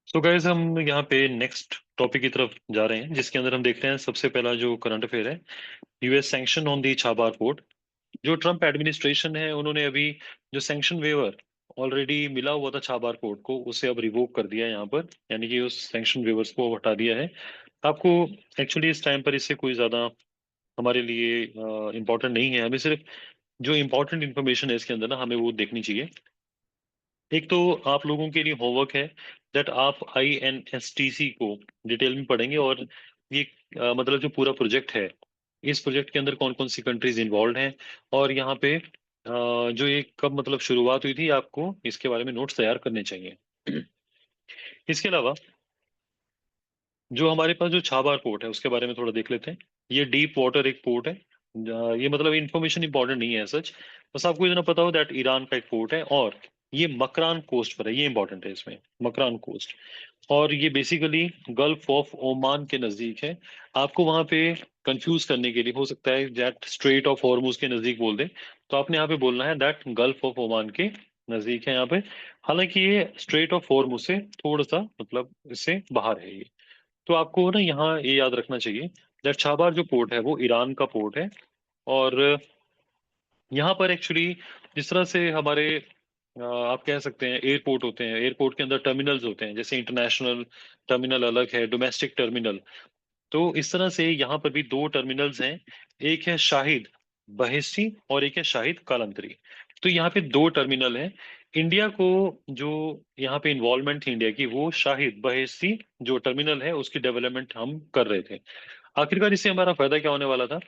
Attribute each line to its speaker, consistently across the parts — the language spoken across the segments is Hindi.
Speaker 1: तो गाइस हम यहाँ पे नेक्स्ट टॉपिक की तरफ जा रहे हैं जिसके अंदर हम देखते हैं सबसे पहला जो करंट अफेयर है। US sanction on the Chabahar port. जो ट्रम्प एडमिनिस्ट्रेशन है उन्होंने अभी जो सैंक्शन वेवर ऑलरेडी मिला हुआ था छाबार पोर्ट को उसे अब रिवोक कर दिया है यहाँ पर, यानी कि उस सैंक्शन वेवर्स को हटा दिया है। आपको एक्चुअली इस टाइम पर इससे कोई ज्यादा हमारे लिए इम्पोर्टेंट नहीं है। हमें सिर्फ जो इम्पोर्टेंट इन्फॉर्मेशन है इसके अंदर ना हमें वो देखनी चाहिए। एक तो आप लोगों के लिए होमवर्क है दैट आप INSTC को डिटेल में पढ़ेंगे, और ये मतलब जो पूरा प्रोजेक्ट है, इस प्रोजेक्ट के अंदर कौन कौन सी कंट्रीज इन्वॉल्व हैं, और यहाँ पे जो ये कब मतलब शुरुआत हुई थी, आपको इसके बारे में नोट्स तैयार करने चाहिए। इसके अलावा जो हमारे पास जो छाबार पोर्ट है उसके बारे में थोड़ा देख लेते हैं। ये डीप वाटर एक पोर्ट है। ये मतलब इन्फॉर्मेशन इंपॉर्टेंट नहीं है सच, बस आपको इतना पता हो दैट ईरान का एक पोर्ट है, और ये मकरान कोस्ट पर है। ये इंपॉर्टेंट है इसमें, मकरान कोस्ट। और ये बेसिकली गल्फ ऑफ ओमान के नजदीक है। आपको वहां पे कंफ्यूज करने के लिए हो सकता है दैट स्ट्रेट ऑफ हॉर्मुज के नजदीक बोल दे, तो आपने यहाँ पे बोलना है दैट गल्फ ऑफ ओमान के नजदीक है यहाँ पे। हालांकि ये स्ट्रेट ऑफ हॉर्मुज से थोड़ा सा मतलब इससे बाहर है ये। तो आपको ना यहाँ ये याद रखना चाहिए दैट छाबार जो पोर्ट है वो ईरान का पोर्ट है। और यहाँ पर एक्चुअली जिस तरह से हमारे आप कह सकते हैं एयरपोर्ट होते हैं, एयरपोर्ट के अंदर टर्मिनल्स होते हैं, जैसे इंटरनेशनल टर्मिनल अलग है, डोमेस्टिक टर्मिनल। तो इस तरह से यहाँ पर भी दो टर्मिनल्स हैं। एक है शाहिद बहिश्ती और एक है शाहिद कालंतरी। तो यहाँ पे दो टर्मिनल हैं। इंडिया को जो यहाँ पे इन्वॉल्वमेंट थी इंडिया की, वो शाहिद बहिश्ती जो टर्मिनल है उसकी डेवलपमेंट हम कर रहे थे। आखिरकार इससे हमारा फायदा क्या होने वाला था?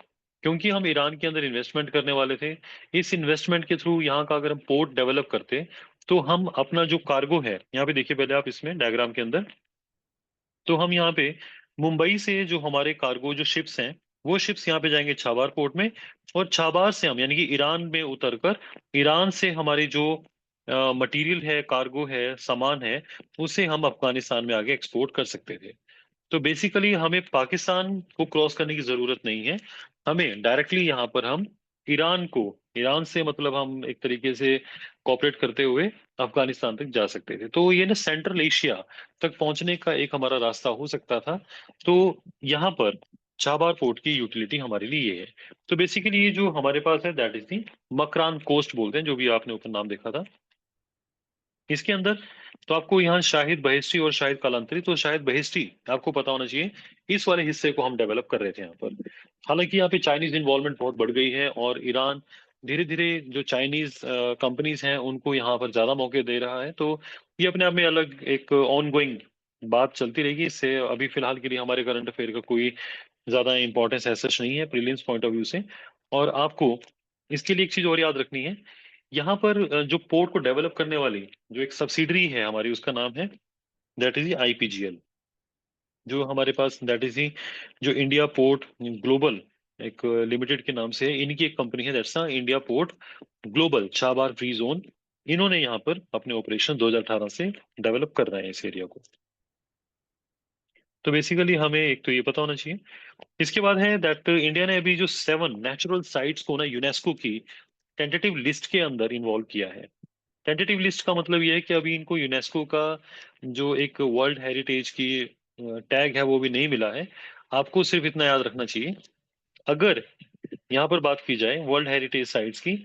Speaker 1: क्योंकि हम ईरान के अंदर इन्वेस्टमेंट करने वाले थे, इस इन्वेस्टमेंट के थ्रू यहाँ का अगर हम पोर्ट डेवलप करते तो हम अपना जो कार्गो है, यहाँ पे देखिए पहले आप इसमें डायग्राम के अंदर, तो हम यहाँ पे मुंबई से जो हमारे कार्गो जो शिप्स हैं, वो शिप्स यहाँ पे जाएंगे छाबार पोर्ट में। और छाबार से हम यानी कि ईरान में उतरकर ईरान से हमारी जो मटेरियल है, कार्गो है, सामान है, उसे हम अफगानिस्तान में आगे एक्सपोर्ट कर सकते थे। तो बेसिकली हमें पाकिस्तान को क्रॉस करने की जरूरत नहीं है। हमें डायरेक्टली यहाँ पर हम ईरान को, ईरान से मतलब हम एक तरीके से कॉपरेट करते हुए अफगानिस्तान तक जा सकते थे। तो ये ना सेंट्रल एशिया तक पहुंचने का एक हमारा रास्ता हो सकता था। तो यहाँ पर चाबार पोर्ट की यूटिलिटी हमारे लिए ये है। तो बेसिकली ये जो हमारे पास है that is the Makran coast बोलते हैं, जो भी आपने ऊपर नाम देखा था इसके अंदर। तो आपको यहाँ शाहिद बहिश्ती और शाहिद कालांतरी, तो शाहिद बहिश्ती आपको पता होना चाहिए, इस वाले हिस्से को हम डेवलप कर रहे थे यहाँ पर। हालांकि यहाँ पे चाइनीज इन्वॉल्वमेंट बहुत बढ़ गई है, और ईरान धीरे धीरे जो चाइनीज कंपनीज हैं उनको यहाँ पर ज्यादा मौके दे रहा है। तो ये अपने आप में अलग एक ऑन गोइंग बात चलती रहेगी। इससे अभी फिलहाल के लिए हमारे करंट अफेयर का कोई ज्यादा इंपॉर्टेंस ऐसा नहीं है प्रीलिम्स पॉइंट ऑफ व्यू से। और आपको इसके लिए एक चीज और याद रखनी है। यहाँ पर जो पोर्ट को डेवलप करने वाली जो एक सब्सिडरी है हमारी, उसका नाम है दैट इज IPGL। जो हमारे पास दैट इज जो इंडिया पोर्ट ग्लोबल एक लिमिटेड के नाम से है, इनकी एक कंपनी है that's India port global Chabahar free zone. इन्होंने यहाँ पर अपने ऑपरेशन 2018 से डेवलप कर रहे हैं इस एरिया को। तो बेसिकली हमें एक तो ये पता होना चाहिए। इसके बाद है दैट इंडिया ने अभी जो 7 नेचुरल साइट्स को ना यूनेस्को की टेंटेटिव लिस्ट के अंदर इन्वॉल्व किया है। टेंटेटिव लिस्ट का मतलब ये है कि अभी इनको यूनेस्को का जो एक वर्ल्ड हेरिटेज की टैग है वो भी नहीं मिला है। आपको सिर्फ इतना याद रखना चाहिए, अगर यहाँ पर बात की जाए वर्ल्ड हेरिटेज साइट्स की,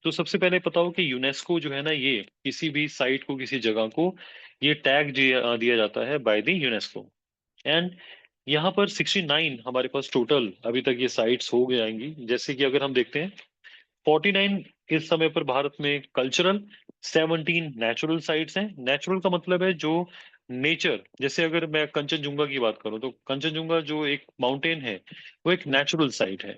Speaker 1: तो सबसे पहले पता हो कि यूनेस्को जो है ना, ये किसी भी साइट को, किसी जगह को ये टैग दिया जाता है बाय द यूनेस्को। एंड यहाँ पर 69 हमारे पास टोटल अभी तक ये साइट्स हो जाएंगी। जैसे कि अगर हम देखते हैं 49 इस समय पर भारत में कल्चरल, 17 नेचुरल साइट्स हैं। नेचुरल का मतलब है जो नेचर, जैसे अगर मैं कंचनजुंगा की बात करूं तो कंचनजुंगा जो एक माउंटेन है वो एक नेचुरल साइट है।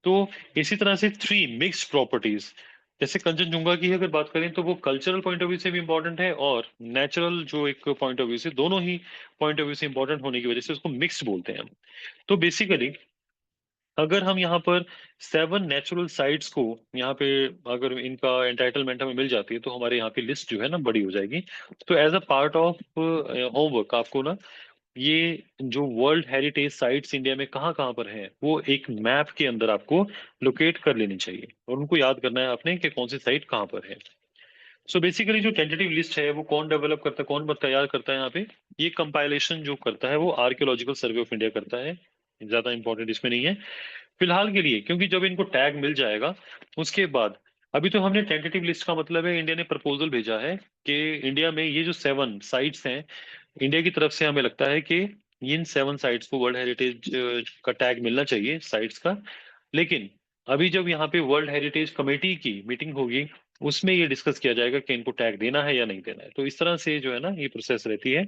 Speaker 1: तो इसी तरह से 3 मिक्स्ड प्रॉपर्टीज, जैसे कंचनजुंगा की अगर बात करें तो वो कल्चरल पॉइंट ऑफ व्यू से भी इंपॉर्टेंट है, और नेचुरल जो एक पॉइंट ऑफ व्यू से, दोनों ही पॉइंट ऑफ व्यू से इंपॉर्टेंट होने की वजह से उसको मिक्स्ड बोलते हैं हम। तो बेसिकली अगर हम यहाँ पर 7 नेचुरल साइट्स को यहाँ पे, अगर इनका एंटाइटलमेंट हमें मिल जाती है तो हमारे यहाँ की लिस्ट जो है ना बड़ी हो जाएगी। तो as a part of homework आपको ना ये जो वर्ल्ड हेरिटेज साइट्स इंडिया में कहाँ कहाँ पर हैं वो एक मैप के अंदर आपको लोकेट कर लेनी चाहिए, और उनको याद करना है आपने कि कौन सी साइट कहाँ पर है। सो बेसिकली जो टेंटेटिव लिस्ट है वो कौन डेवलप करता है, कौन तैयार करता है यहाँ पे, ये कंपाइलेशन जो करता है वो आर्कियोलॉजिकल सर्वे ऑफ इंडिया करता है, ज्यादा इंपॉर्टेंट इसमें नहीं है फिलहाल के लिए, क्योंकि जब इनको टैग मिल जाएगा उसके बाद, अभी तो हमने टेंटेटिव लिस्ट का मतलब है इंडिया ने प्रपोजल भेजा है कि इंडिया में ये जो 7 साइट्स हैं, इंडिया की तरफ से हमें लगता है कि इन 7 साइट्स को वर्ल्ड हेरिटेज का टैग मिलना चाहिए साइट्स का। लेकिन अभी जब यहाँ पे वर्ल्ड हेरिटेज कमेटी की मीटिंग होगी उसमें ये डिस्कस किया जाएगा कि इनको टैग देना है या नहीं देना है, तो इस तरह से जो है ना ये प्रोसेस रहती है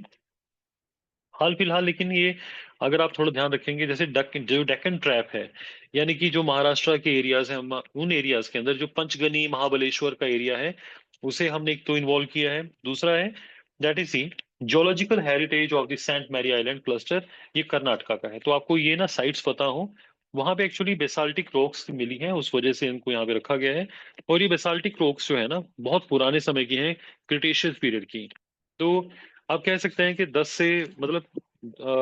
Speaker 1: हाल फिलहाल। लेकिन ये अगर आप थोड़ा ध्यान रखेंगे, जैसे जो डेक्कन ट्रैप है, यानी कि जो महाराष्ट्र के एरियाज हैं, उन एरियाज के अंदर जो पंचगनी महाबलेश्वर का एरिया है उसे हमने एक तो इन्वॉल्व किया है, दूसरा है दैट इज सी geological heritage of the Saint Mary island cluster, ये कर्नाटका का है। तो आपको ये ना साइट्स पता हो, वहां पे एक्चुअली बेसाल्टिक रॉक्स मिली हैं, उस वजह से इनको यहाँ पे रखा गया है। और ये बेसाल्टिक रॉक्स जो है ना बहुत पुराने समय की हैं, क्रिटेशियस पीरियड की। तो आप कह सकते हैं कि 10 से मतलब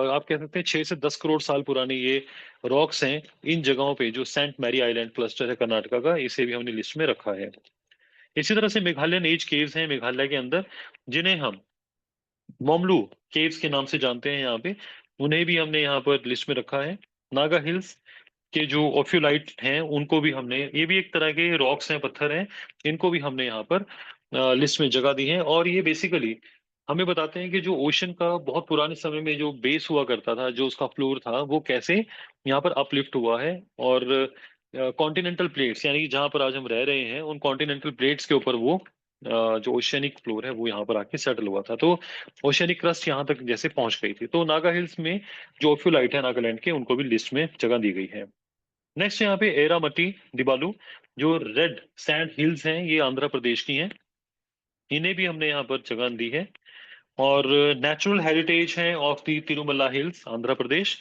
Speaker 1: आप कह सकते हैं 6 से 10 करोड़ साल पुराने ये रॉक्स हैं इन जगहों पे, जो सेंट मैरी आइलैंड क्लस्टर है कर्नाटका का, इसे भी हमने लिस्ट में रखा है। इसी तरह से मेघालयन एज केव्स हैं मेघालय के अंदर, जिन्हें हम मोमलू केव्स के नाम से जानते हैं यहाँ पे, उन्हें भी हमने यहाँ पर लिस्ट में रखा है। नागा हिल्स के जो ओफ्यूलाइट हैं उनको भी हमने, ये भी एक तरह के रॉक्स हैं, पत्थर हैं, इनको भी हमने यहाँ पर लिस्ट में जगह दी है। और ये बेसिकली हमें बताते हैं कि जो ओशन का बहुत पुराने समय में जो बेस हुआ करता था, जो उसका फ्लोर था, वो कैसे यहाँ पर अपलिफ्ट हुआ है। और कॉन्टिनेंटल प्लेट्स, यानी कि जहाँ पर आज हम रह रहे हैं उन कॉन्टिनेंटल प्लेट्स के ऊपर वो जो ओशियनिक फ्लोर है वो यहाँ पर आके सेटल हुआ था। तो ओशियनिक क्रस्ट यहाँ तक जैसे पहुंच गई थी। तो नागा हिल्स में जो ओफ्यूलाइट है नागालैंड के, उनको भी लिस्ट में जगह दी गई है। नेक्स्ट यहाँ पे एरामटी दिबालू, जो रेड सैंड हिल्स हैं, ये आंध्र प्रदेश की हैं, इन्हें भी हमने यहाँ पर जगह दी है। और नेचुरल हेरिटेज है of the Tirumala hills Andhra Pradesh.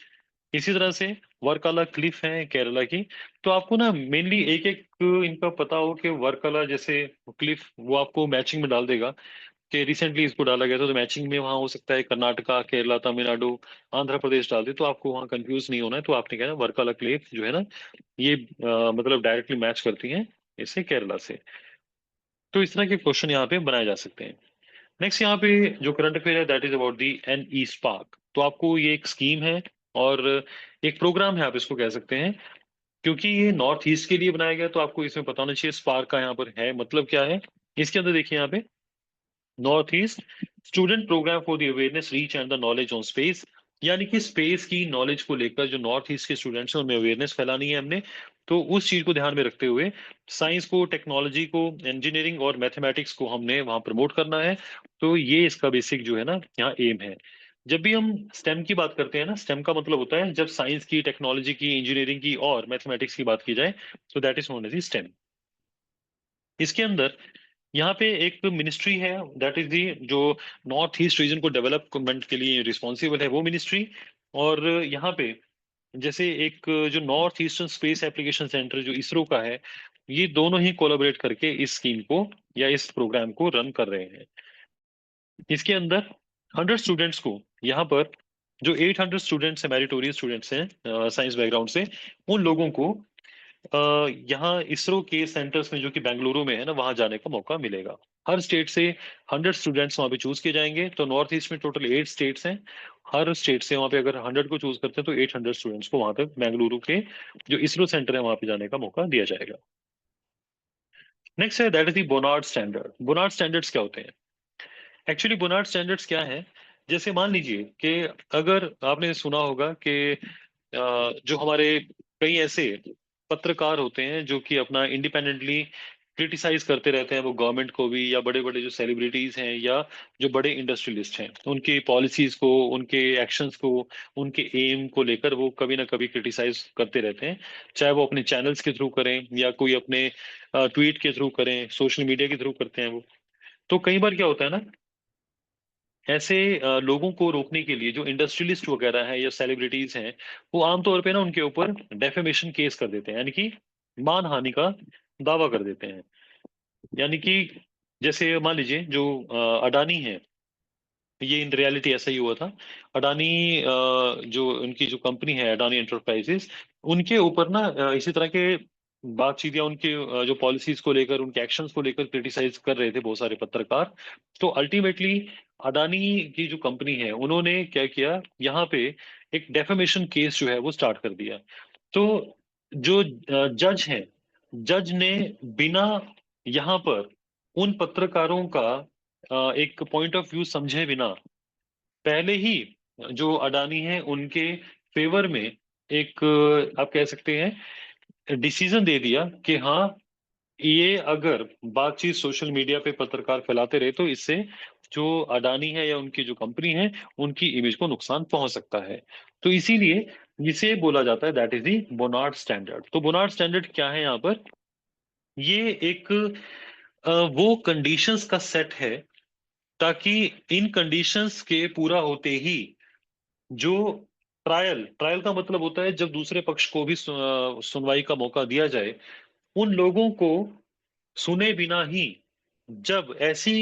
Speaker 1: इसी तरह से वर्कला क्लिफ है केरला की। तो आपको ना मेनली एक एक इनका पता हो कि वर्कला जैसे क्लिफ, वो आपको मैचिंग में डाल देगा कि रिसेंटली इसको डाला गया था, तो मैचिंग में वहाँ हो सकता है कर्नाटका, केरला, तमिलनाडु, आंध्र प्रदेश डाल दे, तो आपको वहाँ कंफ्यूज नहीं होना है। तो आपने क्या है, वर्कला क्लिफ जो है ना ये मतलब डायरेक्टली मैच करती हैं इससे, केरला से। तो इस तरह के क्वेश्चन यहाँ पे बनाए जा सकते हैं। नेक्स्ट यहाँ पे जो करंट अफेयर है that is about the N E spark. तो आपको ये एक स्कीम है और एक प्रोग्राम है, आप इसको कह सकते हैं, क्योंकि ये नॉर्थ ईस्ट के लिए बनाया गया, तो आपको इसमें पता होना चाहिए स्पार्क का यहाँ पर है मतलब क्या है। इसके अंदर देखिए यहाँ पे north east student programme for the awareness reach and the knowledge on space, यानी कि स्पेस की नॉलेज को लेकर जो नॉर्थ ईस्ट के स्टूडेंट्स हैं उनमें अवेयरनेस फैलानी है हमने। तो उस चीज को ध्यान में रखते हुए साइंस को, टेक्नोलॉजी को, इंजीनियरिंग और मैथमेटिक्स को हमने वहाँ प्रमोट करना है। तो ये इसका बेसिक जो है ना यहाँ एम है। जब भी हम स्टेम की बात करते हैं ना, स्टेम का मतलब होता है जब साइंस की, टेक्नोलॉजी की, इंजीनियरिंग की और मैथमेटिक्स की बात की जाए, तो that is known as STEM. इसके अंदर यहाँ पे एक मिनिस्ट्री है दैट इज दी जो नॉर्थ ईस्ट रीजन को डेवलपमेंट के लिए रिस्पॉन्सिबल है, वो मिनिस्ट्री। और यहाँ पे जैसे एक जो north eastern space application centre जो इसरो का है, ये दोनों ही कोलैबोरेट करके इस स्कीम को या इस प्रोग्राम को रन कर रहे हैं। इसके अंदर 100 स्टूडेंट्स को यहाँ पर, जो 800 स्टूडेंट्स हैं, मेरिटोरियस स्टूडेंट्स हैं साइंस बैकग्राउंड से, उन लोगों को यहाँ इसरो के सेंटर्स में जो कि बेंगलुरु में है ना, वहां जाने का मौका मिलेगा। हर स्टेट से 100 स्टूडेंट्स वहां पे चूज किए जाएंगे। तो नॉर्थ ईस्ट में टोटल 8 स्टेट्स हैं, हर स्टेट से वहां पे अगर 100 को चूज करते हैं तो 800 स्टूडेंट्स को वहां तक बेंगलुरु के जो इसरो सेंटर है वहां पे जाने का मौका दिया जाएगा। नेक्स्ट है that is the Bonard standard. Bonard standards क्या होते हैं? एक्चुअली बोनार्ड स्टैंडर्ड्स क्या है, जैसे मान लीजिए कि अगर आपने सुना होगा कि जो हमारे कई ऐसे पत्रकार होते हैं जो कि अपना इंडिपेंडेंटली क्रिटिसाइज करते रहते हैं, वो गवर्नमेंट को भी, या बड़े बड़े जो सेलिब्रिटीज हैं या जो बड़े इंडस्ट्रियलिस्ट हैं, उनकी पॉलिसीज को, उनके एक्शंस को, उनके एम को लेकर वो कभी ना कभी क्रिटिसाइज करते रहते हैं। चाहे वो अपने चैनल्स के थ्रू करें या कोई अपने ट्वीट के थ्रू करें, सोशल मीडिया के थ्रू करते हैं वो। तो कई बार क्या होता है ना, ऐसे लोगों को रोकने के लिए जो इंडस्ट्रियलिस्ट वगैरह हैं या सेलिब्रिटीज हैं, वो आमतौर पे ना उनके ऊपर डेफेमेशन केस कर देते हैं, यानी कि मानहानि का दावा कर देते हैं। यानी कि जैसे मान लीजिए जो अडानी है, ये इन रियलिटी ऐसा ही हुआ था। अडानी जो उनकी जो कंपनी है अडानी एंटरप्राइजेस, उनके ऊपर ना इसी तरह के बातचीत या उनके जो पॉलिसीज को लेकर, उनके एक्शंस को लेकर क्रिटिसाइज कर रहे थे बहुत सारे पत्रकार। तो अल्टीमेटली अडानी की जो कंपनी है उन्होंने क्या किया, यहाँ पे एक डेफेमेशन केस जो है वो स्टार्ट कर दिया। तो जो जज है, जज ने बिना यहाँ पर उन पत्रकारों का एक पॉइंट ऑफ व्यू समझे बिना पहले ही जो अडानी है उनके फेवर में एक आप कह सकते हैं डिसीजन दे दिया कि हाँ, ये अगर बातचीत सोशल मीडिया पे पत्रकार फैलाते रहे तो इससे जो अडानी है या उनकी जो कंपनी है उनकी इमेज को नुकसान पहुंच सकता है। तो इसीलिए इसे बोला जाता है that is the Bonard standard. तो बोनार्ड स्टैंडर्ड क्या है यहाँ पर, ये एक वो कंडीशंस का सेट है ताकि इन कंडीशंस के पूरा होते ही जो ट्रायल ट्रायल का मतलब होता है जब दूसरे पक्ष को भी सुनवाई का मौका दिया जाए, उन लोगों को सुने बिना ही जब ऐसी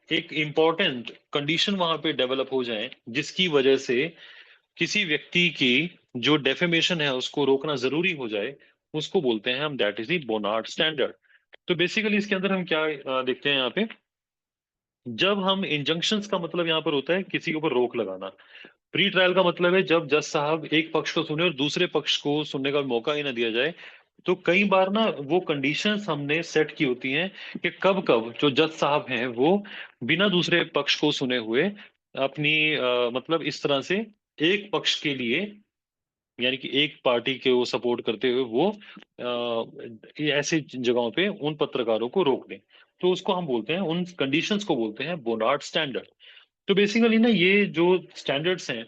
Speaker 1: एक इंपॉर्टेंट कंडीशन वहां पे डेवलप हो जाए जिसकी वजह से किसी व्यक्ति की जो डेफेमेशन है उसको रोकना जरूरी हो जाए, उसको बोलते हैं हम दैट इज द बोनार्ड स्टैंडर्ड। तो बेसिकली इसके अंदर हम क्या देखते हैं यहाँ पे, जब हम इंजंक्शंस का मतलब यहाँ पर होता है किसी के ऊपर रोक लगाना। प्री ट्रायल का मतलब है जब जज साहब एक पक्ष को सुने और दूसरे पक्ष को सुनने का मौका ही ना दिया जाए। तो कई बार ना वो कंडीशंस हमने सेट की होती हैं कि कब कब जो जज साहब हैं वो बिना दूसरे पक्ष को सुने हुए अपनी मतलब इस तरह से एक पक्ष के लिए, यानी कि एक पार्टी के वो सपोर्ट करते हुए वो ये ऐसी जगहों पे उन पत्रकारों को रोक दें। तो उसको हम बोलते हैं, उन कंडीशंस को बोलते हैं बोनार्ड स्टैंडर्ड। तो बेसिकली ना ये जो स्टैंडर्ड्स हैं,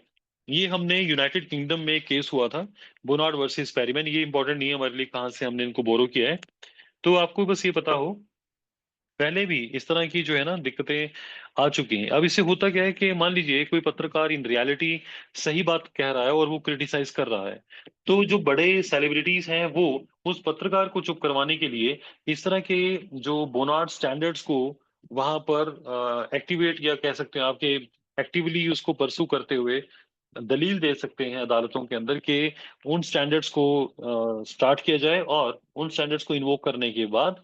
Speaker 1: ये हमने यूनाइटेड किंगडम में एक केस हुआ था, बोनार्ड वर्सेस पेरीमैन। ये इंपॉर्टेंट नहीं है हमारे लिए कहाँ से हमने इनको बोरो किया है। तो आपको बस ये पता हो, पहले भी इस तरह की जो है ना दिक्कतें आ चुकी हैं। अब इससे होता क्या है कि मान लीजिए कोई पत्रकार इन रियलिटी सही बात कह रहा है और वो क्रिटिसाइज कर रहा है, तो जो बड़े सेलिब्रिटीज हैं वो उस पत्रकार को चुप करवाने के लिए इस तरह के जो बोनार्ड स्टैंडर्ड्स को वहां पर एक्टिवेट, या कह सकते हैं आपके एक्टिवली उसको परसू करते हुए दलील दे सकते हैं अदालतों के अंदर कि उन स्टैंडर्ड्स को स्टार्ट किया जाए और उन स्टैंडर्ड्स को इन्वोक करने के बाद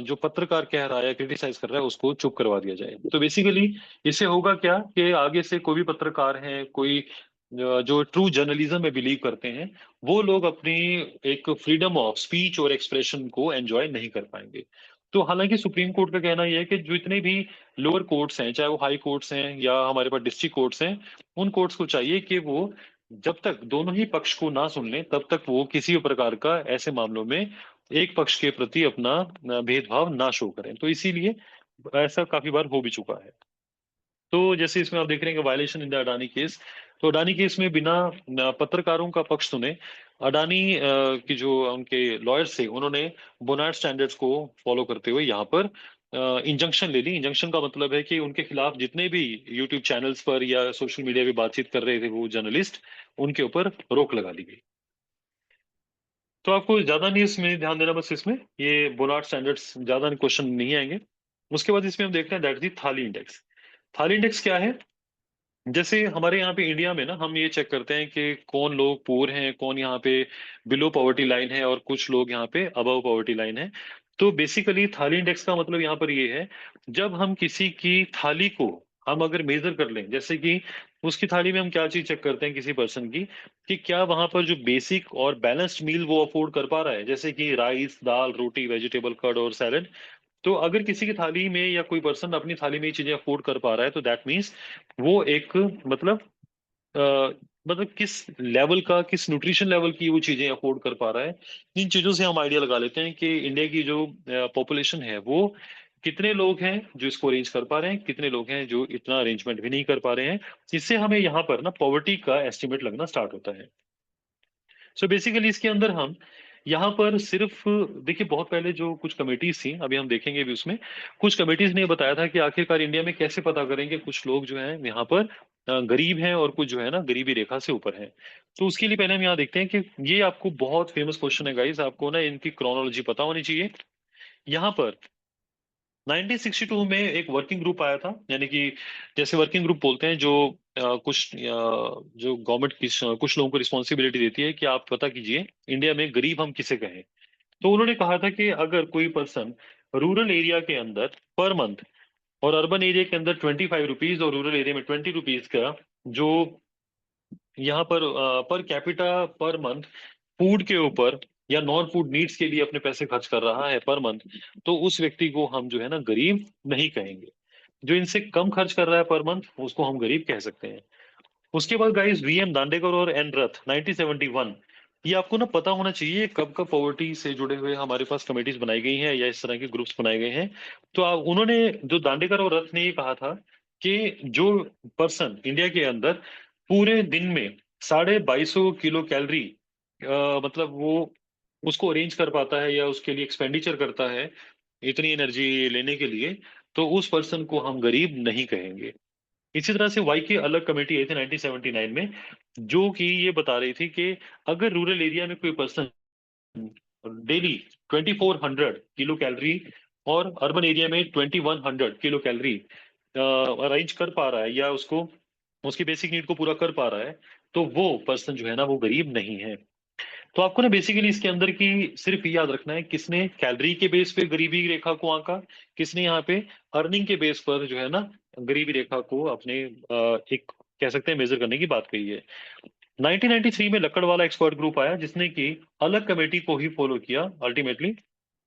Speaker 1: जो पत्रकार कह रहा है, क्रिटिसाइज कर रहा है, उसको चुप करवा दिया जाए। तो बेसिकली इससे होगा क्या कि आगे से कोई भी पत्रकार है, कोई जो ट्रू जर्नलिज्म में बिलीव करते हैं, वो लोग अपनी एक फ्रीडम ऑफ स्पीच और एक्सप्रेशन को एंजॉय नहीं कर पाएंगे। तो हालांकि सुप्रीम कोर्ट का कहना यह है कि जितने भी लोअर कोर्ट्स हैं, चाहे वो हाई कोर्ट्स हैं या हमारे पास डिस्ट्रिक्ट कोर्ट्स हैं, उन कोर्ट्स को चाहिए कि वो जब तक दोनों ही पक्ष को ना सुन लें तब तक वो किसी भी प्रकार का ऐसे मामलों में एक पक्ष के प्रति अपना भेदभाव ना शो करें। तो इसीलिए ऐसा काफी बार हो भी चुका है। तो जैसे इसमें आप देख रहे हैं कि violation in the Adani case, तो अडानी केस में बिना पत्रकारों का पक्ष सुने अडानी की जो उनके लॉयर्स थे उन्होंने बोनार्ड स्टैंडर्ड्स को फॉलो करते हुए यहाँ पर इंजंक्शन ले ली। इंजंक्शन का मतलब है कि उनके खिलाफ जितने भी यूट्यूब चैनल्स पर या सोशल मीडिया पे बातचीत कर रहे थे वो जर्नलिस्ट, उनके ऊपर रोक लगा दी गई। तो आपको ज्यादा नहीं इसमें ध्यान देना, बस इसमें ये बोनार्ड स्टैंडर्ड्स ज्यादा क्वेश्चन नहीं आएंगे। उसके बाद इसमें हम देखते हैं दैट दी थाली इंडेक्स। थाली इंडेक्स क्या है, जैसे हमारे यहाँ पे इंडिया में ना हम ये चेक करते हैं कि कौन लोग पुअर हैं, कौन यहाँ पे बिलो पॉवर्टी लाइन है और कुछ लोग यहाँ पे अबव पॉवर्टी लाइन है। तो बेसिकली थाली इंडेक्स का मतलब यहाँ पर ये है, जब हम किसी की थाली को हम अगर मेजर कर लें, जैसे कि उसकी थाली में हम क्या चीज चेक करते हैं किसी पर्सन की, कि क्या वहां पर जो बेसिक और बैलेंस्ड मील वो अफोर्ड कर पा रहा है, जैसे कि राइस, दाल, रोटी, वेजिटेबल, कर्ड और सैलेड। तो अगर किसी की थाली में या कोई पर्सन अपनी थाली में ये चीजें अफोर्ड कर पा रहा है तो दैट मीन्स वो एक मतलब अ, मतलब किस लेवल का, किस न्यूट्रिशन लेवल की वो चीजें अफोर्ड कर पा रहा है। इन चीजों से हम आइडिया लगा लेते हैं कि इंडिया की जो पॉपुलेशन है वो कितने लोग हैं जो इसको अरेंज कर पा रहे हैं, कितने लोग हैं जो इतना अरेंजमेंट भी नहीं कर पा रहे हैं। इससे हमें यहाँ पर ना पॉवर्टी का एस्टिमेट लगना स्टार्ट होता है। सो बेसिकली इसके अंदर हम यहाँ पर सिर्फ देखिए, बहुत पहले जो कुछ कमेटीज थी, अभी हम देखेंगे भी उसमें कुछ कमेटीज ने बताया था कि आखिरकार इंडिया में कैसे पता करेंगे कुछ लोग जो हैं यहाँ पर गरीब हैं और कुछ जो है ना गरीबी रेखा से ऊपर हैं। तो उसके लिए पहले हम यहाँ देखते हैं कि ये आपको बहुत फेमस क्वेश्चन है गाइस, आपको ना इनकी क्रोनोलॉजी पता होनी चाहिए। यहाँ पर 1962 में एक वर्किंग ग्रुप आया था, यानी कि जैसे वर्किंग ग्रुप बोलते हैं जो जो गवर्नमेंट कुछ लोगों को रिस्पॉन्सिबिलिटी देती है कि आप पता कीजिए इंडिया में गरीब हम किसे कहें। तो उन्होंने कहा था कि अगर कोई पर्सन रूरल एरिया के अंदर पर मंथ और अर्बन एरिया के अंदर 25 रुपीज और रूरल एरिया में 20 रुपीज का जो यहाँ per capita per month food के ऊपर या नॉन फूड नीड्स के लिए अपने पैसे खर्च कर रहा है पर मंथ, तो उस व्यक्ति को हम जो है ना गरीब नहीं कहेंगे। जो इनसे कम खर्च कर रहा है पर मंथ उसको हम गरीब कह सकते हैं। उसके बाद गाइस वीएम दांडेकर और एन रथ 1971, ये आपको ना पता होना चाहिए कब कब पॉवर्टी से जुड़े हुए हमारे पास कमेटीज बनाई गई हैं या इस तरह के ग्रुप्स बनाए गए हैं। तो उन्होंने जो दांडेकर और रथ ने ये कहा था कि जो पर्सन इंडिया के अंदर पूरे दिन में 2250 कैलोरी मतलब वो उसको अरेंज कर पाता है या उसके लिए एक्सपेंडिचर करता है इतनी एनर्जी लेने के लिए, तो उस पर्सन को हम गरीब नहीं कहेंगे। इसी तरह से वाई की अलग कमेटी आई थी 1979 में, जो कि ये बता रही थी कि अगर रूरल एरिया में कोई पर्सन डेली 2400 किलो कैलोरी और अर्बन एरिया में 2100 किलो कैलोरी अरेंज कर पा रहा है या उसको उसकी बेसिक नीड को पूरा कर पा रहा है, तो वो पर्सन जो है ना वो गरीब नहीं है। तो आपको ना बेसिकली इसके अंदर की सिर्फ ये याद रखना है किसने कैलोरी के बेस पे गरीबी रेखा को आंका, किसने यहाँ पे अर्निंग के बेस पर जो है ना गरीबी रेखा को अपने एक कह सकते हैं मेजर करने की बात कही है। 1993 में लक्कड़वाला एक्सपर्ट ग्रुप आया जिसने की अलग कमेटी को ही फॉलो किया अल्टीमेटली।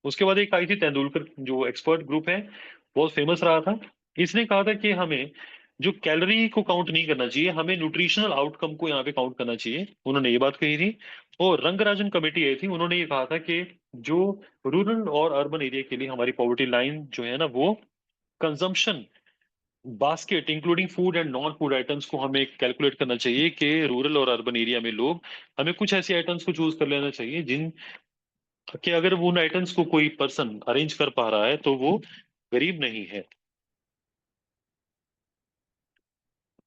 Speaker 1: उसके बाद एक आई थी तेंदुलकर जो एक्सपर्ट ग्रुप है, बहुत फेमस रहा था। इसने कहा था कि हमें जो कैलोरी को काउंट नहीं करना चाहिए, हमें न्यूट्रिशनल आउटकम को यहाँ पे काउंट करना चाहिए, उन्होंने ये बात कही थी। और रंगराजन कमेटी आई थी, उन्होंने ये कहा था कि जो रूरल और अर्बन एरिया के लिए हमारी पॉवर्टी लाइन जो है ना वो consumption basket including food and non food items को हमें कैलकुलेट करना चाहिए कि रूरल और अर्बन एरिया में लोग हमें कुछ ऐसे आइटम्स को चूज कर लेना चाहिए जिन कि अगर वो उन आइटम्स को कोई पर्सन अरेंज कर पा रहा है तो वो गरीब नहीं है।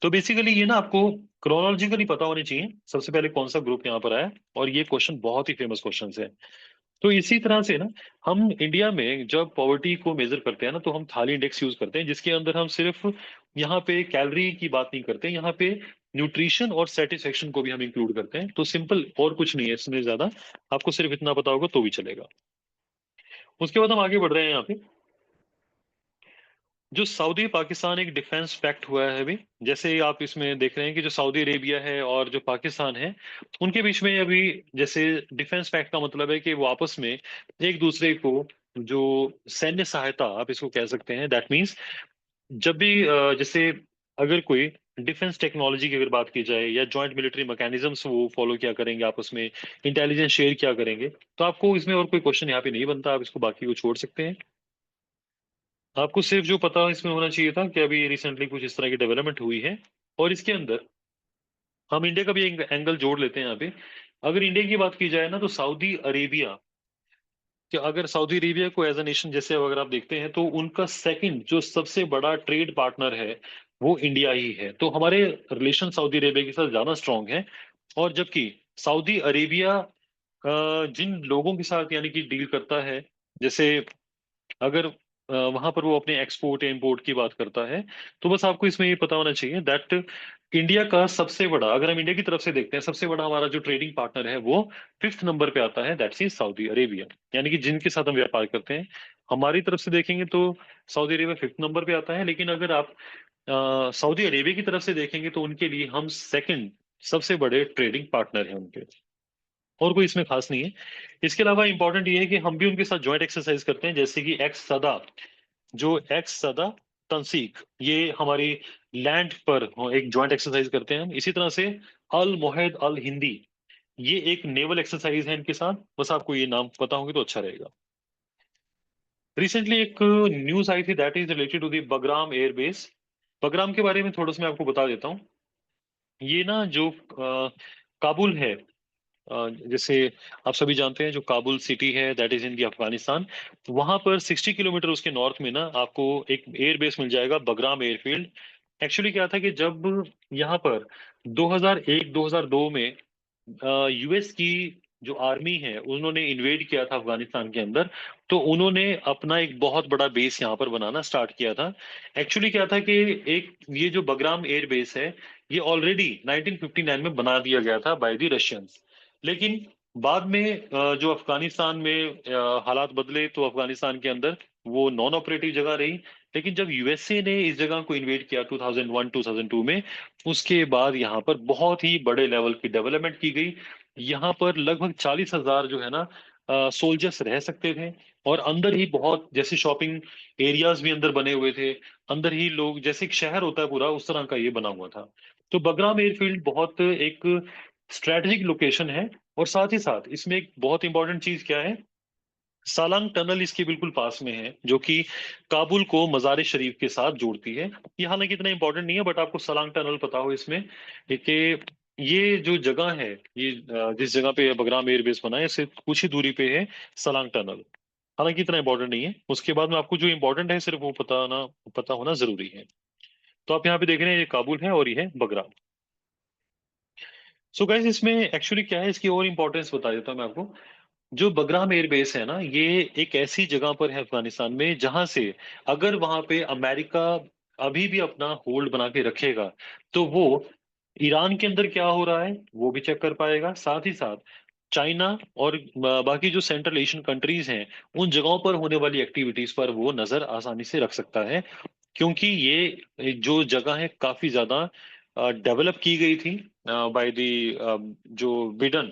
Speaker 1: तो बेसिकली ये ना आपको क्रोनोलॉजिकली पता होनी चाहिए सबसे पहले कौन सा ग्रुप यहाँ पर आया, और ये क्वेश्चन बहुत ही फेमस क्वेश्चन है। तो इसी तरह से ना हम इंडिया में जब पॉवर्टी को मेजर करते हैं ना तो हम थाली इंडेक्स यूज करते हैं जिसके अंदर हम सिर्फ यहाँ पे कैलोरी की बात नहीं करते, यहाँ पे न्यूट्रिशन और सेटिस्फेक्शन को भी हम इंक्लूड करते हैं। तो सिंपल और कुछ नहीं है इसमें ज्यादा, आपको सिर्फ इतना पता होगा तो भी चलेगा। उसके बाद हम आगे बढ़ रहे हैं यहाँ पे। जो सऊदी पाकिस्तान एक डिफेंस पैक्ट हुआ है अभी, जैसे आप इसमें देख रहे हैं कि जो सऊदी अरेबिया है और जो पाकिस्तान है उनके बीच में अभी जैसे डिफेंस पैक्ट का मतलब है कि वो आपस में एक दूसरे को जो सैन्य सहायता आप इसको कह सकते हैं, दैट मीन्स जब भी जैसे अगर कोई डिफेंस टेक्नोलॉजी की अगर बात की जाए या जॉइंट मिलिट्री मैकेनिज्म्स वो फॉलो क्या करेंगे आपस में, इंटेलिजेंस शेयर क्या करेंगे, तो आपको इसमें और कोई क्वेश्चन यहाँ पे नहीं बनता, आप इसको बाकी को छोड़ सकते हैं। आपको सिर्फ जो पता इसमें होना चाहिए था कि अभी रिसेंटली कुछ इस तरह की डेवलपमेंट हुई है। और इसके अंदर हम इंडिया का भी एक एंगल जोड़ लेते हैं यहाँ पे। अगर इंडिया की बात की जाए ना तो सऊदी अरेबिया, कि अगर सऊदी अरेबिया को एज अ नेशन जैसे अगर आप देखते हैं तो उनका सेकंड जो सबसे बड़ा ट्रेड पार्टनर है वो इंडिया ही है, तो हमारे रिलेशन सऊदी अरेबिया के साथ ज्यादा स्ट्रांग है। और जबकि सऊदी अरेबिया जिन लोगों के साथ यानी कि डील करता है, जैसे अगर वहां पर वो अपने एक्सपोर्ट इम्पोर्ट की बात करता है, तो बस आपको इसमें ये पता होना चाहिए दैट इंडिया का सबसे बड़ा, अगर हम इंडिया की तरफ से देखते हैं सबसे बड़ा हमारा जो ट्रेडिंग पार्टनर है वो 5th नंबर पे आता है, दैट्स इज सऊदी अरेबिया। यानी कि जिनके साथ हम व्यापार करते हैं हमारी तरफ से देखेंगे तो सऊदी अरेबिया 5th नंबर पे आता है, लेकिन अगर आप सऊदी अरेबिया की तरफ से देखेंगे तो उनके लिए हम सेकंड सबसे बड़े ट्रेडिंग पार्टनर हैं उनके, और कोई इसमें खास नहीं है। इसके अलावा इंपॉर्टेंट ये है कि हम भी उनके साथ ज्वाइंट एक्सरसाइज करते हैं, जैसे कि एक्स सदा, जो एक्स सदा तंसीक, ये हमारी लैंड पर एक ज्वाइंट एक्सरसाइज करते हैं हम। इसी तरह से अल मोहिद अल हिंदी, ये एक नेवल एक्सरसाइज है इनके साथ, बस आपको ये नाम पता होंगे तो अच्छा रहेगा। रिसेंटली एक न्यूज आई थी that is related to the Bagram airbase. Bagram के बारे में थोड़ा सा मैं आपको बता देता हूँ। ये ना जो काबुल है, जैसे आप सभी जानते हैं जो काबुल सिटी है दैट इज इन दी अफगानिस्तान, वहां पर 60 किलोमीटर उसके नॉर्थ में ना आपको एक एयर बेस मिल जाएगा बगराम एयरफील्ड। एक्चुअली क्या था कि जब यहाँ पर 2001-2002 में यूएस की जो आर्मी है उन्होंने इन्वेड किया था अफगानिस्तान के अंदर, तो उन्होंने अपना एक बहुत बड़ा बेस यहाँ पर बनाना स्टार्ट किया था। एक्चुअली क्या था कि एक ये जो बगराम एयर बेस है ये ऑलरेडी 1959 में बना दिया गया था बाय द रशियंस, लेकिन बाद में जो अफगानिस्तान में हालात बदले तो अफगानिस्तान के अंदर वो नॉन ऑपरेटिव जगह रही। लेकिन जब यूएसए ने इस जगह को इन्वेड किया 2001 2002 में, उसके बाद यहाँ पर बहुत ही बड़े लेवल की डेवलपमेंट की गई। यहाँ पर लगभग 40,000 जो है ना सोल्जर्स रह सकते थे। और अंदर ही बहुत जैसे शॉपिंग एरियाज भी अंदर बने हुए थे। अंदर ही लोग, जैसे एक शहर होता है पूरा, उस तरह का ये बना हुआ था। तो बगराम एयरफील्ड बहुत एक स्ट्रेटेजिक लोकेशन है। और साथ ही साथ इसमें एक बहुत इंपॉर्टेंट चीज क्या है, सालांग टनल इसके बिल्कुल पास में है, जो कि काबुल को मजार शरीफ के साथ जोड़ती है। ये हालांकि इतना इंपॉर्टेंट नहीं है, बट आपको सलांग टनल पता हो इसमें कि ये जो जगह है, ये जिस जगह पे बगराम एयरबेस बना है, इससे कुछ ही दूरी पे है सलांग टनल। हालांकि इतना इंपॉर्टेंट नहीं है, उसके बाद में आपको जो इंपॉर्टेंट है सिर्फ वो पता होना जरूरी है। तो आप यहाँ पे देख रहे हैं ये काबुल है और ये है बगराम। सो गाइस, इसमें एक्चुअली क्या है, इसकी और इंपॉर्टेंस बता देता हूँ मैं आपको। जो बगराम एयरबेस है ना, ये एक ऐसी जगह पर है अफगानिस्तान में जहां से अगर वहां पे अमेरिका अभी भी अपना होल्ड बना के रखेगा, तो वो ईरान के अंदर क्या हो रहा है वो भी चेक कर पाएगा। साथ ही साथ चाइना और बाकी जो सेंट्रल एशियन कंट्रीज हैं, उन जगहों पर होने वाली एक्टिविटीज पर वो नजर आसानी से रख सकता है। क्योंकि ये जो जगह है काफी ज्यादा डेवलप की गई थी बाय दी जो बिडन,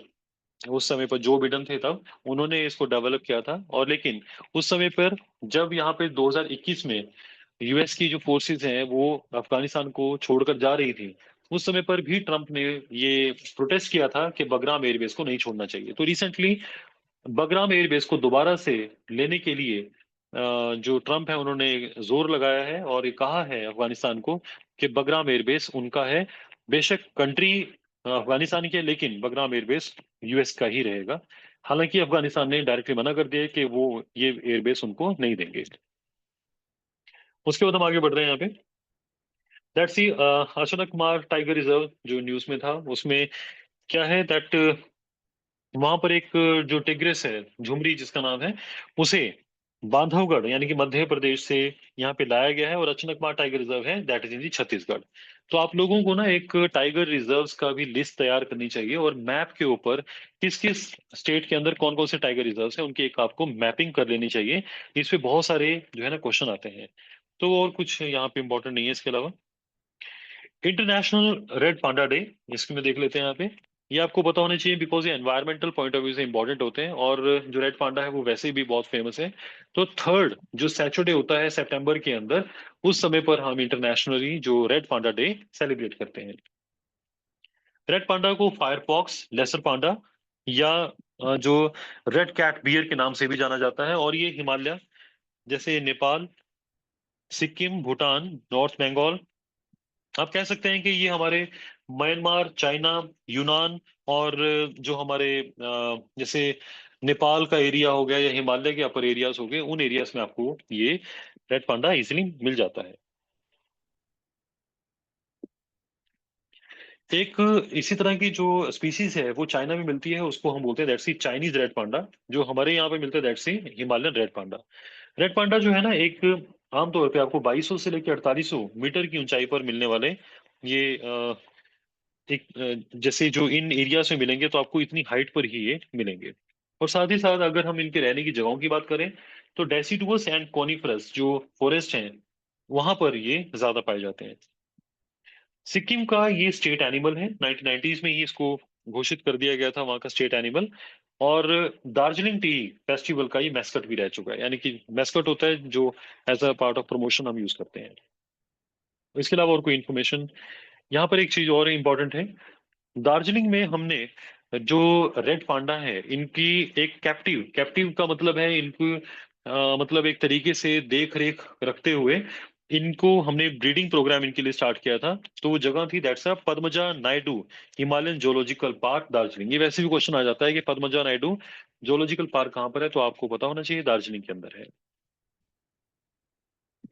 Speaker 1: उस समय पर जो बिडन थे तब उन्होंने इसको डेवलप किया था। और लेकिन उस समय पर जब यहाँ पे 2021 में यूएस की जो फोर्सेस हैं वो अफगानिस्तान को छोड़कर जा रही थी, उस समय पर भी ट्रम्प ने ये प्रोटेस्ट किया था कि बगराम एयरबेस को नहीं छोड़ना चाहिए। तो रिसेंटली बगराम एयरबेस को दोबारा से लेने के लिए जो ट्रम्प है उन्होंने जोर लगाया है और ये कहा है अफगानिस्तान को कि बगराम एयरबेस उनका है। बेशक कंट्री अफगानिस्तान की है, लेकिन बगराम एयरबेस यूएस का ही रहेगा। हालांकि अफगानिस्तान ने डायरेक्टली मना कर दिया है कि वो ये एयरबेस उनको नहीं देंगे। उसके बाद हम आगे बढ़ रहे हैं यहाँ पे। That's see Ashok Kumar tiger reserve जो न्यूज में था, उसमें क्या है दैट वहां पर एक जो टिग्रिस है, झुमरी जिसका नाम है, उसे बांधवगढ़ यानी कि मध्य प्रदेश से यहाँ पे लाया गया है। और अचनकमार टाइगर रिजर्व है, दैट इज इन दी छत्तीसगढ़। तो आप लोगों को ना एक टाइगर रिजर्व्स का भी लिस्ट तैयार करनी चाहिए, और मैप के ऊपर किस किस स्टेट के अंदर कौन कौन से टाइगर रिजर्व्स हैं उनकी एक आपको मैपिंग कर लेनी चाहिए। इस पे बहुत सारे जो है ना क्वेश्चन आते हैं। तो और कुछ यहाँ पे इंपॉर्टेंट नहीं है इसके अलावा। इंटरनेशनल रेड पांडा डे, इसको में देख लेते हैं यहाँ पे। ये आपको पता होना चाहिए बिकॉज ये एनवायरमेंटल पॉइंट ऑफ व्यू से इंपॉर्टेंट होते हैं, और जो रेड पांडा है वो वैसे भी बहुत फेमस है। तो थर्ड जो सैटरडे होता है सितंबर के अंदर, उस समय पर हम इंटरनेशनली जो रेड पांडा डे सेलिब्रेट करते हैं। रेड पांडा को फायरफॉक्स लेसर पांडा या जो रेड कैट बियर के नाम से भी जाना जाता है। और ये हिमालय जैसे नेपाल, सिक्किम, भूटान, नॉर्थ बंगाल, आप कह सकते हैं कि ये हमारे म्यांमार, चाइना, यूनान और जो हमारे जैसे नेपाल का एरिया हो गया या हिमालय के अपर एरियाज हो गए, उन एरियाज में आपको ये रेड पांडा इजिली मिल जाता है। एक इसी तरह की जो स्पीसीज है वो चाइना में मिलती है, उसको हम बोलते हैं दैट्स चाइनीज रेड पांडा। जो हमारे यहाँ पे मिलता है that's Himalayan red panda. Red panda जो है ना, एक आमतौर पे आपको 2200 से लेकर 4800 मीटर की ऊंचाई पर मिलने वाले ये एक जैसे जो इन एरियाज में मिलेंगे, तो आपको इतनी हाइट पर ही ये मिलेंगे। और साथ ही साथ अगर हम इनके रहने की जगहों की बात करें, तो डेसिडुअस एंड कॉनिफरस जो फॉरेस्ट हैं, वहां पर ये ज्यादा पाए जाते हैं। सिक्किम का ये स्टेट एनिमल है, 1990s में ही इसको घोषित कर दिया गया था वहाँ का स्टेट एनिमल। और दार्जिलिंग टी फेस्टिवल का ये मैस्कट भी रह चुका है, यानी कि मैस्कट होता है जो as a part of promotion हम यूज करते हैं। इसके अलावा और कोई इन्फॉर्मेशन, यहाँ पर एक चीज और इम्पोर्टेंट है। दार्जिलिंग में हमने जो रेड पांडा है इनकी एक कैप्टिव, कैप्टिव का मतलब है इनको मतलब एक तरीके से देख रेख रखते हुए इनको हमने ब्रीडिंग प्रोग्राम इनके लिए स्टार्ट किया था। तो वो जगह थी that's Padmaja Naidu Himalayan zoological park Darjeeling. ये वैसे भी क्वेश्चन आ जाता है कि पद्मजा नायडू जोलॉजिकल पार्क कहाँ पर है, तो आपको पता होना चाहिए दार्जिलिंग के अंदर है।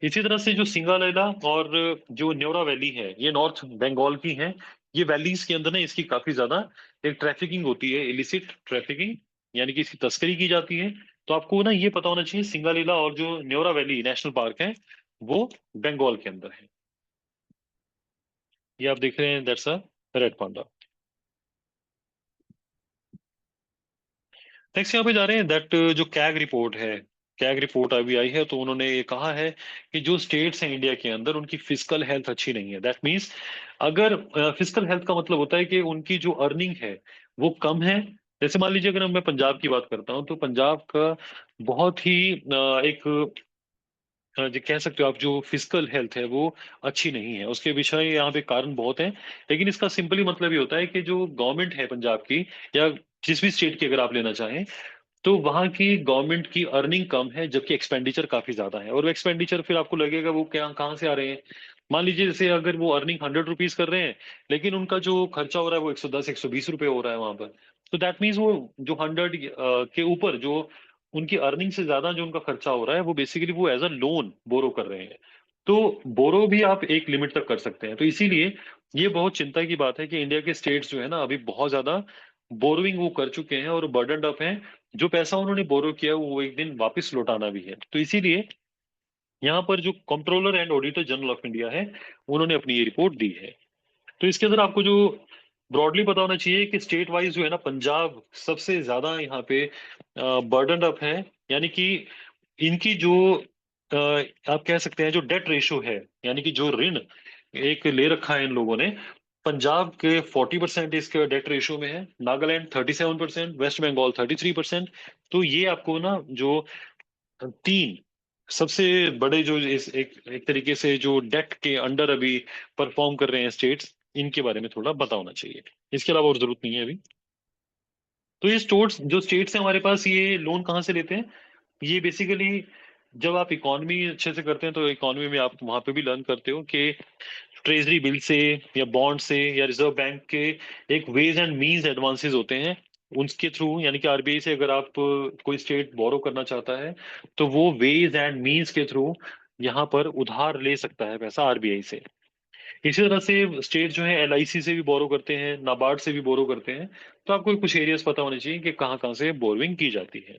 Speaker 1: इसी तरह से जो सिंगालीला और जो न्योरा वैली है, ये नॉर्थ बंगाल की है। ये वैलीज के अंदर ना इसकी काफी ज्यादा एक ट्रैफिकिंग होती है, इलिसिट ट्रैफिकिंग, यानी कि इसकी तस्करी की जाती है। तो आपको ना ये पता होना चाहिए सिंगालीला और जो न्योरा वैली नेशनल पार्क है वो बंगाल के अंदर है। ये आप देख रहे हैं that's a red panda. Next यहाँ पे जा रहे हैं दैट जो कैग रिपोर्ट है, कैग रिपोर्ट अभी आई है, तो उन्होंने ये कहा है कि जो स्टेट्स हैं इंडिया के अंदर उनकी फिजिकल हेल्थ अच्छी नहीं है। दैट मीन्स अगर फिजिकल हेल्थ का मतलब होता है कि उनकी जो अर्निंग है वो कम है। जैसे मान लीजिए अगर मैं पंजाब की बात करता हूँ तो पंजाब का बहुत ही एक जो कह सकते हो आप, जो फिजिकल हेल्थ है वो अच्छी नहीं है। उसके विषय यहाँ पे कारण बहुत हैं, लेकिन इसका सिंपली मतलब ये होता है कि जो गवर्नमेंट है पंजाब की, या जिस भी स्टेट की अगर आप लेना चाहें, तो वहां की गवर्नमेंट की अर्निंग कम है जबकि एक्सपेंडिचर काफी ज्यादा है। और वो एक्सपेंडिचर फिर आपको लगेगा वो क्या कहाँ से आ रहे हैं। मान लीजिए जैसे अगर वो अर्निंग 100 रुपीज कर रहे हैं, लेकिन उनका जो खर्चा हो रहा है वो 110 120 रुपये हो रहा है वहां पर। तो दैट मीन्स वो जो 100 के ऊपर जो उनकी अर्निंग से ज्यादा जो उनका खर्चा हो रहा है वो बेसिकली वो एज अ लोन बोरो कर रहे हैं। तो बोरो भी आप एक लिमिट तक कर सकते हैं। तो इसीलिए ये बहुत चिंता की बात है कि इंडिया के स्टेट्स जो है ना अभी बहुत ज्यादा बोरोइंग वो कर चुके हैं और बर्डन अप हैं। जो पैसा उन्होंने बोरो किया वो एक दिन वापस लौटाना भी है। तो इसीलिए यहाँ पर जो controller and auditor general of India है उन्होंने अपनी ये रिपोर्ट दी है। तो इसके अंदर आपको जो ब्रॉडली पता होना चाहिए कि स्टेट वाइज जो है ना पंजाब सबसे ज्यादा यहाँ पे बर्डन अप है। यानी कि इनकी जो आप कह सकते हैं जो डेट रेशो है, यानी कि जो ऋण एक ले रखा है इन लोगों ने, पंजाब के 40% इसके डेट रेशो में है, नागालैंड 37%, वेस्ट बंगाल 33%। तो ये आपको ना जो तीन सबसे बड़े जो इस एक तरीके से जो डेट के अंडर अभी परफॉर्म कर रहे हैं स्टेट्स, इनके बारे में थोड़ा पता होना चाहिए। इसके अलावा और जरूरत नहीं है अभी। तो ये स्टेट्स जो स्टेट्स हैं हमारे पास, ये लोन कहाँ से लेते हैं? ये बेसिकली जब आप इकोनॉमी अच्छे से करते हैं तो इकोनॉमी में आप वहां पे भी लर्न करते हो कि ट्रेजरी बिल से या बॉन्ड से या रिजर्व बैंक के एक वेज एंड मीन्स एडवांसेस होते हैं, उनके थ्रू, यानी कि आरबीआई से अगर आप कोई स्टेट बोरो करना चाहता है तो वो वेज एंड मीन्स के थ्रू यहाँ पर उधार ले सकता है पैसा आरबीआई से। इसी तरह से स्टेट जो है एलआईसी से भी बोरो करते हैं, नाबार्ड से भी बोरो करते हैं। तो आपको कुछ एरियाज पता होने चाहिए कि कहाँ कहाँ से बोरोइंग की जाती है।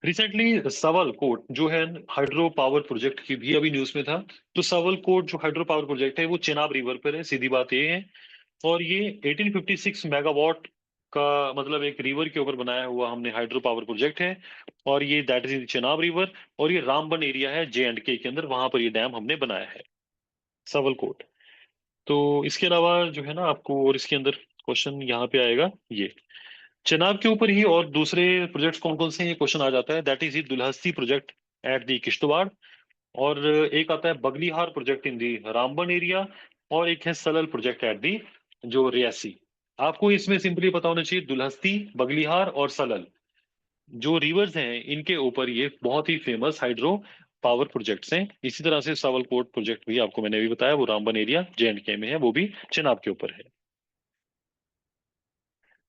Speaker 1: रिसेंटली सावलकोट जो है हाइड्रो पावर प्रोजेक्ट की भी अभी न्यूज में था। तो सावलकोट जो हाइड्रो पावर प्रोजेक्ट है वो चेनाब रिवर पर है, सीधी बात ये है। और ये 1856 मेगावाट का मतलब एक रिवर के ऊपर बनाया हुआ हमने हाइड्रो पावर प्रोजेक्ट है। और ये दैट इज चेनाब रिवर। और ये रामबन एरिया है J&K के अंदर, वहां पर ये डैम हमने बनाया है, सावलकोट। तो इसके अलावा जो है ना आपको और इसके अंदर क्वेश्चन यहाँ पे आएगा ये चेनाब के ऊपर ही और दूसरे प्रोजेक्ट्स कौन कौन से हैं, ये क्वेश्चन आ जाता है। That is he Dulhasti project at the Kishtwar. और एक आता है Baglihar project in the Ramban area. और एक है सलल प्रोजेक्ट एट दी जो रियासी। आपको इसमें सिंपली पता होना चाहिए दुल्हस्ती, बगलीहार और सलल जो रिवर्स हैं इनके ऊपर ये बहुत ही फेमस हाइड्रो पावर प्रोजेक्ट्स हैं। इसी तरह से सावलकोट प्रोजेक्ट भी आपको मैंने अभी बताया वो रामबन एरिया J&K में है, वो भी चेनाब के ऊपर है।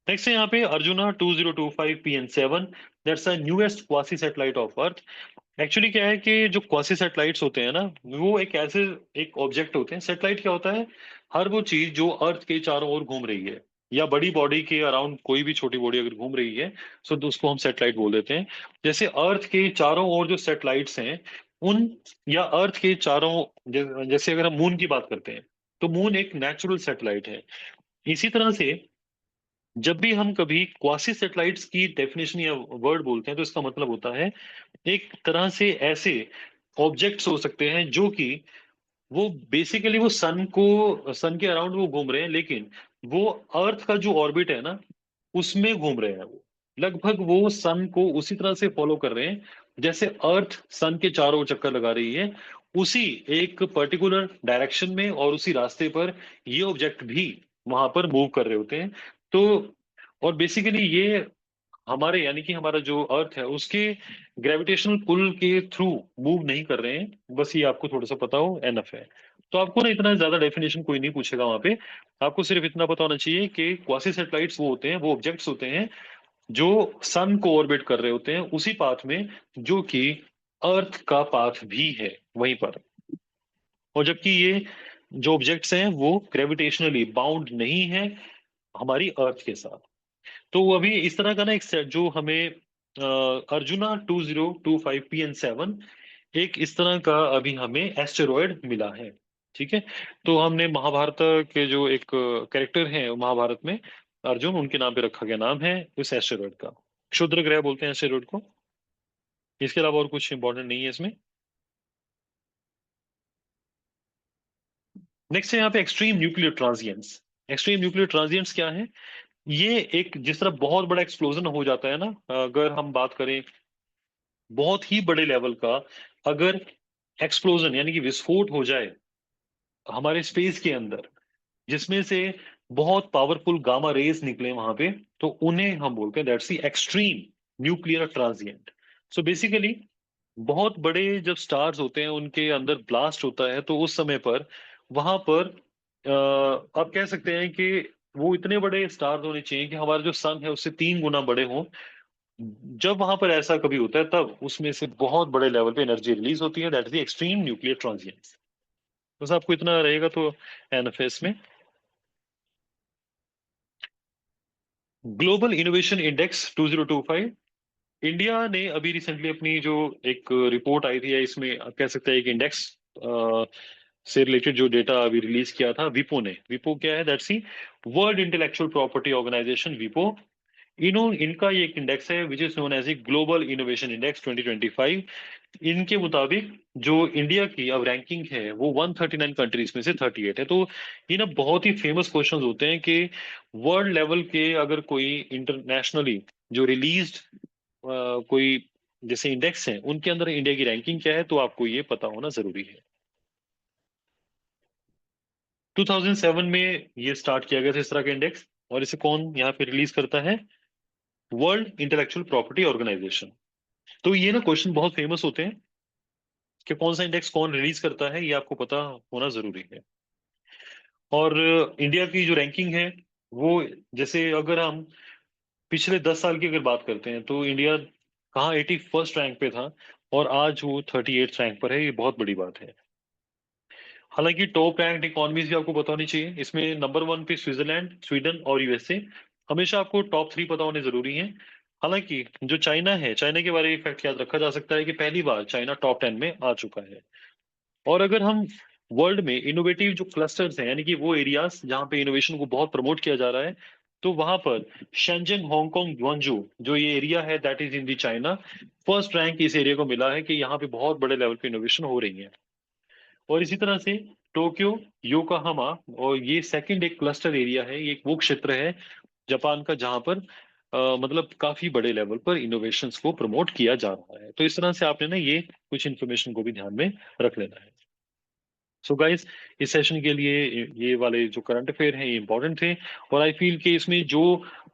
Speaker 1: नेक्स्ट है यहाँ पे arjuna 2025 PN7। That's a newest quasi satellite of earth. Actually क्या है कि जो क्वासी सैटेलाइट्स होते हैं ना वो एक ऐसे एक ऑब्जेक्ट होते हैं। सैटेलाइट क्या होता है? हर वो चीज जो अर्थ के चारों ओर घूम रही है, या बड़ी बॉडी के अराउंड कोई भी छोटी बॉडी अगर घूम रही है, तो उसको हम सैटेलाइट बोल देते हैं। जैसे अर्थ के चारों ओर जो सैटेलाइट्स हैं उन, या अर्थ के चारों जैसे अगर हम मून की बात करते हैं तो मून एक नेचुरल सैटेलाइट है। इसी तरह से जब भी हम कभी क्वासी सैटेलाइट्स की डेफिनेशन या वर्ड बोलते हैं तो इसका मतलब होता है एक तरह से ऐसे ऑब्जेक्ट्स हो सकते हैं जो कि वो बेसिकली वो सन के अराउंड वो घूम रहे हैं, लेकिन वो अर्थ का जो ऑर्बिट है ना उसमें घूम रहे हैं। वो लगभग वो सन को उसी तरह से फॉलो कर रहे हैं जैसे अर्थ सन के चारों ओर चक्कर लगा रही है, उसी एक पर्टिकुलर डायरेक्शन में और उसी रास्ते पर ये ऑब्जेक्ट भी वहां पर मूव कर रहे होते हैं। तो और बेसिकली ये हमारे यानी कि हमारा जो अर्थ है उसके ग्रेविटेशनल पुल के थ्रू मूव नहीं कर रहे हैं। बस ये आपको थोड़ा सा पता हो एनफ है। तो आपको ना इतना ज्यादा डेफिनेशन कोई नहीं पूछेगा वहां पे। आपको सिर्फ इतना पता होना चाहिए कि क्वासी सैटेलाइट्स वो होते हैं, वो ऑब्जेक्ट्स होते हैं जो सन को ऑर्बिट कर रहे होते हैं उसी पाथ में जो कि अर्थ का पाथ भी है वहीं पर। और जबकि ये जो ऑब्जेक्ट्स हैं वो ग्रेविटेशनली बाउंड नहीं है हमारी अर्थ के साथ। तो अभी इस तरह का ना एक सेट जो हमें अर्जुना 2025 PN7 एक इस तरह का अभी हमें एस्टेरॉयड मिला है। ठीक है। तो हमने महाभारत के जो एक कैरेक्टर हैं महाभारत में, अर्जुन उनके नाम पे रखा गया नाम है इस एस्टेरॉयड का। क्षुद्र ग्रह बोलते हैं एस्टेरॉयड को। इसके अलावा और कुछ इंपॉर्टेंट नहीं है इसमें। नेक्स्ट है यहाँ पे extreme nuclear transients. Extreme nuclear transients क्या है? ये एक जिस तरह बहुत बड़ा एक्सप्लोजन हो जाता है ना, अगर हम बात करें बहुत ही बड़े लेवल का, अगर एक्सप्लोजन यानी कि विस्फोट हो जाए हमारे स्पेस के अंदर, जिसमें से बहुत पावरफुल गामा रेज निकले वहां पे, तो उन्हें हम बोलते हैं that's the extreme nuclear transient. So basically बहुत बड़े जब स्टार्स होते हैं उनके अंदर ब्लास्ट होता है, तो उस समय पर वहां पर आप कह सकते हैं कि वो इतने बड़े स्टार्स होने चाहिए कि हमारा जो सन है उससे 3 गुना बड़े हों। जब वहां पर ऐसा कभी होता है तब उसमें से बहुत बड़े लेवल पे एनर्जी रिलीज होती है, that is the extreme nuclear transients. बस आपको इतना रहेगा तो एनएफएस में। ग्लोबल इनोवेशन इंडेक्स 2025, इंडिया ने अभी रिसेंटली अपनी जो एक रिपोर्ट आई थी, या इसमें आप कह सकते हैं एक इंडेक्स से रिलेटेड जो डेटा अभी रिलीज किया था विपो ने। विपो क्या है? That's see World intellectual property Organization, विपो। इनका ये एक इंडेक्स है which is known as a Global Innovation Index 2025। इनके मुताबिक जो इंडिया की अब रैंकिंग है वो 139 कंट्रीज में से 38 है। तो ये ना बहुत ही फेमस क्वेश्चंस होते हैं कि वर्ल्ड लेवल के अगर कोई इंटरनेशनली जो रिलीज्ड कोई जैसे इंडेक्स हैं उनके अंदर इंडिया की रैंकिंग क्या है, तो आपको ये पता होना जरूरी है। 2007 में ये स्टार्ट किया गया था इस तरह का इंडेक्स, और इसे कौन यहाँ पे रिलीज करता है? World intellectual property organisation. तो ये ना क्वेश्चन बहुत फेमस होते हैं कि कौन सा इंडेक्स कौन रिलीज करता है, ये आपको पता होना जरूरी है। और इंडिया की जो रैंकिंग है वो, जैसे अगर हम पिछले 10 साल की अगर बात करते हैं तो इंडिया कहाँ 81st रैंक पे था, और आज वो 38th रैंक पर है। ये बहुत बड़ी बात है। हालांकि टॉप रैंक इकोनॉमीज भी आपको पता होनी चाहिए। इसमें नंबर 1 पे स्विट्जरलैंड, स्वीडन और यूएसए। हमेशा आपको टॉप 3 पता होने जरूरी हैं। हालांकि जो चाइना है, चाइना के बारे में फैक्ट याद रखा जा सकता है कि पहली बार चाइना टॉप 10 में आ चुका है। और अगर हम वर्ल्ड में इनोवेटिव जो क्लस्टर्स हैं, यानी कि वो एरियाज जहाँ पे इनोवेशन को बहुत प्रमोट किया जा रहा है, तो वहां पर शेंजन, हांगकांग, ग्वांजू जो ये एरिया है that is in the China, first rank इस एरिया को मिला है कि यहाँ पे बहुत बड़े लेवल पे इनोवेशन हो रही है। और इसी तरह से टोक्यो, योकोहामा, और ये सेकंड एक क्लस्टर एरिया है, ये एक वो क्षेत्र है जापान का जहां पर मतलब काफी बड़े लेवल पर इनोवेशंस को प्रमोट किया जा रहा है। तो इस तरह से आपने ना ये कुछ इन्फॉर्मेशन को भी ध्यान में रख लेना है। सो गाइस, इस सेशन के लिए ये वाले जो करंट अफेयर हैं ये इंपॉर्टेंट थे। और आई फील कि इसमें जो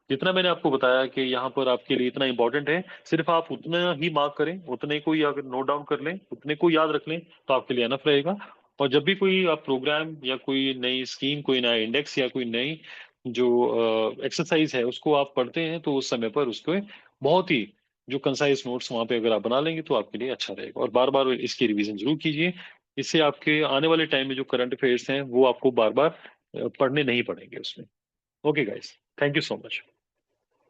Speaker 1: जितना मैंने आपको बताया कि यहाँ पर आपके लिए इतना इंपॉर्टेंट है, सिर्फ आप उतना ही मार्क करें, उतने को ही अगर नोट डाउन कर लें, उतने को याद रख लें, तो आपके लिए अनफ रहेगा। और जब भी कोई आप प्रोग्राम या कोई नई स्कीम, कोई नया इंडेक्स या कोई नई जो एक्सरसाइज है उसको आप पढ़ते हैं, तो उस समय पर उसको बहुत ही जो कंसाइज नोट्स वहां पे अगर आप बना लेंगे तो आपके लिए अच्छा रहेगा। और बार बार इसकी रिवीजन जरूर कीजिए। इससे आपके आने वाले टाइम में जो करंट अफेयर्स हैं वो आपको बार बार पढ़ने नहीं पड़ेंगे उसमें। Okay guys, thank you so much.